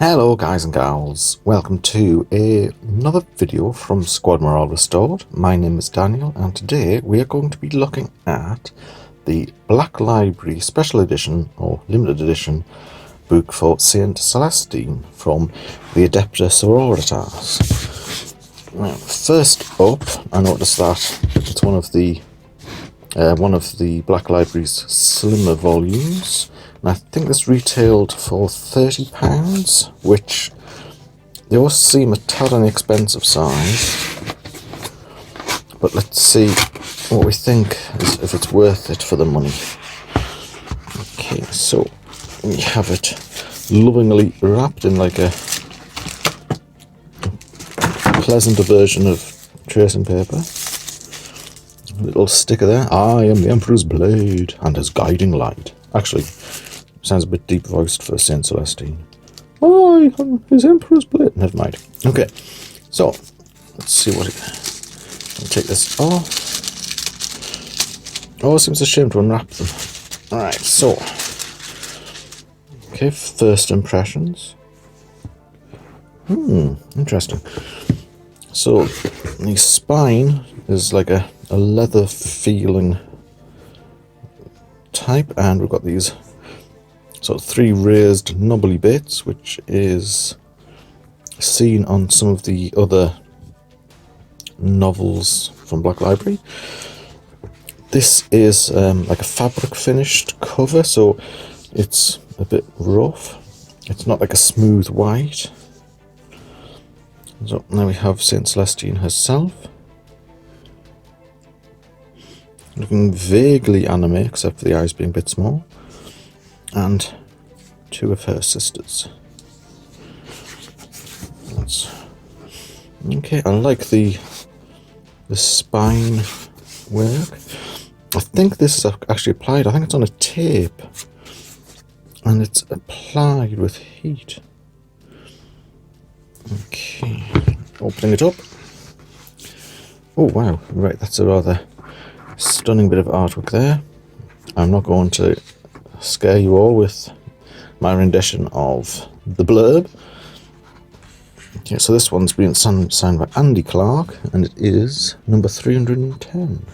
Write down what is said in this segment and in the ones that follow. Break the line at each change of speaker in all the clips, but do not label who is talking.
Hello guys and gals, welcome to another video from Squad Morale Restored. My name is Daniel and today we are going to be looking at the Black Library Special Edition or Limited Edition book for Saint Celestine from the Adepta Sororitas. Now, first up, I noticed that it's one of the Black Library's slimmer volumes. And I think this retailed for £30, which they always seem a tad on the expensive side. But let's see what we think, if it's worth it for the money. Okay, so we have it lovingly wrapped in like a pleasanter version of tracing paper. A little sticker there. I am the Emperor's Blade and his guiding light. Actually, sounds a bit deep voiced for Saint Celestine. I am his Emperor's Blade. Never mind. Okay, so let's see what I'll take this off. Oh, it seems a shame to unwrap them. Alright, so okay, first impressions. Interesting. So the spine is like a leather feeling type, and we've got these sort of three raised knobbly bits, which is seen on some of the other novels from Black Library. This is like a fabric finished cover, so it's a bit rough. It's not like a smooth white. So now we have Saint Celestine herself, looking vaguely anime except for the eyes being a bit small, and two of her sisters. Okay, I like the spine work. I think this is actually applied, I think it's on a tape, and it's applied with heat. Okay, opening it up. Oh wow, right, that's a rather stunning bit of artwork there. I'm not going to scare you all with my rendition of the blurb. Okay, so this one's been signed by Andy Clark, and it is number 310.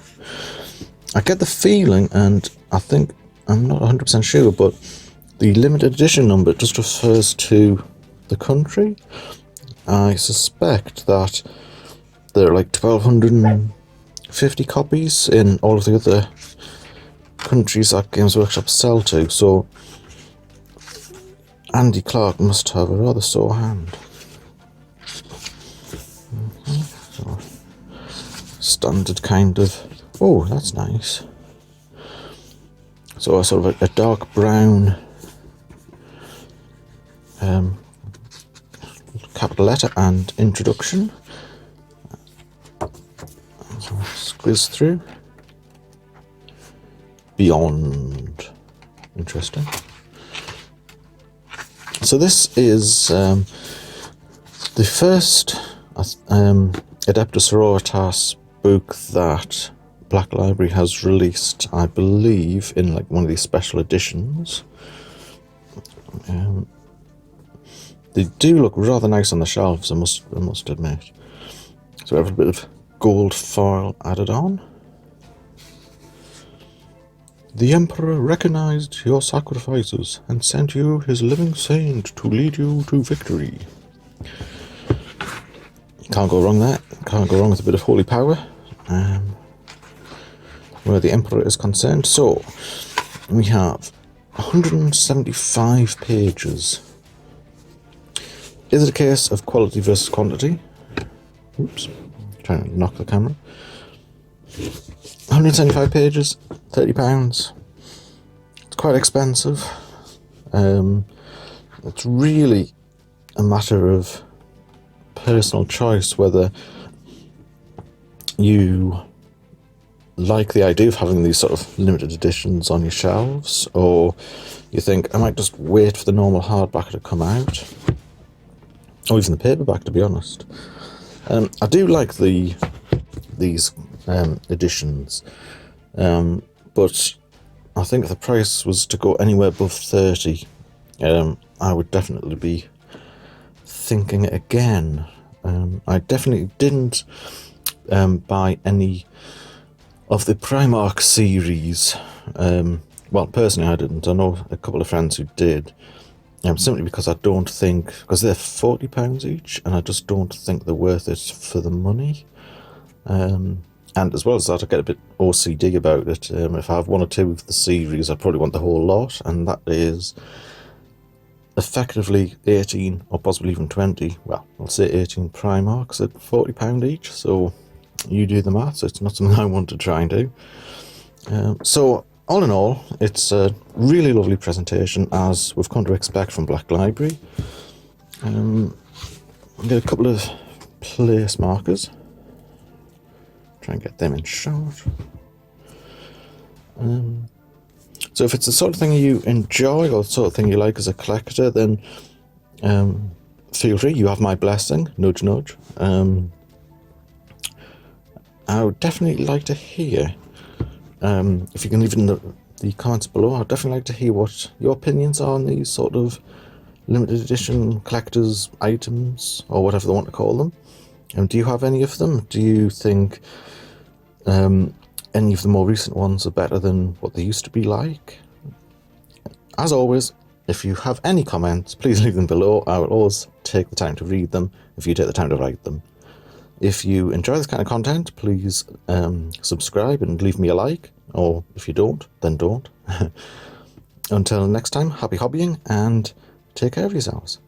I get the feeling, and I think, I'm not 100% sure, but the limited edition number just refers to the country. I suspect that there are like 1,250 copies in all of the other countries that Games Workshop sell to, so Andy Clark must have a rather sore hand. So, standard kind of, oh, that's nice. So a sort of a dark brown capital letter and introduction. So squeeze through. Beyond. Interesting. So this is the first Adepta Sororitas book that Black Library has released, I believe, in like one of these special editions. They do look rather nice on the shelves, I must admit. So we have a bit of gold foil added on. The Emperor recognized your sacrifices and sent you his living saint to lead you to victory. Can't go wrong there. Can't go wrong with a bit of holy power where the Emperor is concerned. So we have 175 pages. Is it a case of quality versus quantity? Oops, trying to knock the camera. 175 pages, £30. It's quite expensive. It's really a matter of personal choice whether you like the idea of having these sort of limited editions on your shelves, or you think, I might just wait for the normal hardback to come out, or even the paperback, to be honest. I do like these editions, but I think if the price was to go anywhere above 30, I would definitely be thinking it again. I definitely didn't buy any of the Primark series. Well, personally I didn't. I know a couple of friends who did. Simply because I don't think, because they're £40 each, and I just don't think they're worth it for the money. And as well as that, I get a bit OCD about it. If I have one or two of the series, I probably want the whole lot, and that is effectively 18 or possibly even 20. Well, I'll say 18 Primarks at £40 each. So you do the maths. It's not something I want to try and do. So all in all, it's a really lovely presentation, as we've come to expect from Black Library. We've got a couple of place markers. Try and get them in shot. So if it's the sort of thing you enjoy or the sort of thing you like as a collector, then feel free. You have my blessing. Nudge, nudge. I would definitely like to hear. If you can leave in the comments below, I'd definitely like to hear what your opinions are on these sort of limited edition collector's items, or whatever they want to call them. Do you have any of them? Do you think any of the more recent ones are better than what they used to be like? As always, if you have any comments, please leave them below. I will always take the time to read them if you take the time to write them. If you enjoy this kind of content, please subscribe and leave me a like, or if you don't, then don't. Until next time, happy hobbying and take care of yourselves.